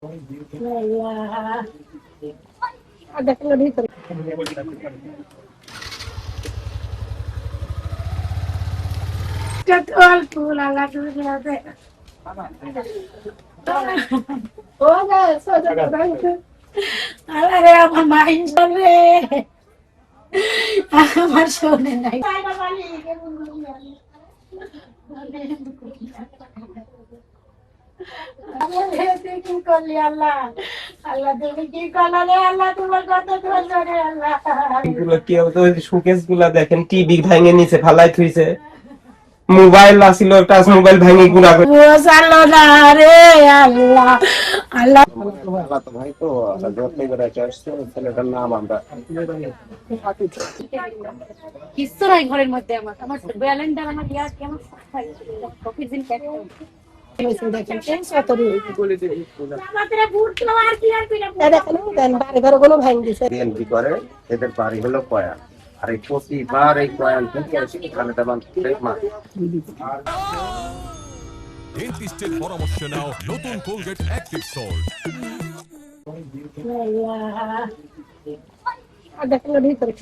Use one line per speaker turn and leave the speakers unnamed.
আল্লাহ দেখলো ভিতরে অল্প আল্লাহ তুমি আছে ও না সোজা আল্লাহ রে আমার মাইন্ড রে আমার শোনে নাই কি করলি আল্লাহ আল্লাহ তুমি কি করলে রে আল্লাহ তোমার কত দোষ রে আল্লাহ
এগুলো কি হতো শোকেস গুলা দেখেন টিভি ভাঙে নিচে ফালাই থুইছে মোবাইল আছিল টাচ মোবাইল ভাঙি গুলা
ও সালো না রে আল্লাহ আল্লাহ
আল্লাহ তো ভাই তো যত্ন করে আসছে ছেলেটার নাম আমরা
কিচ্ছু নাই ঘরের মধ্যে আমার আমার ব্যালেন্ডার আমার ইয়া কেমন কফি দিন প্যাক
বিএনপি করে এদের বাড়ি হলো কয়া আর এই প্রতিবার এই কয়ান থেকে খালেদা
ডেন্টিস্টের পরামর্শ নাও নতুন কোলগেট অ্যাক্টিভ সল্ট।
দেখলো ভিতরে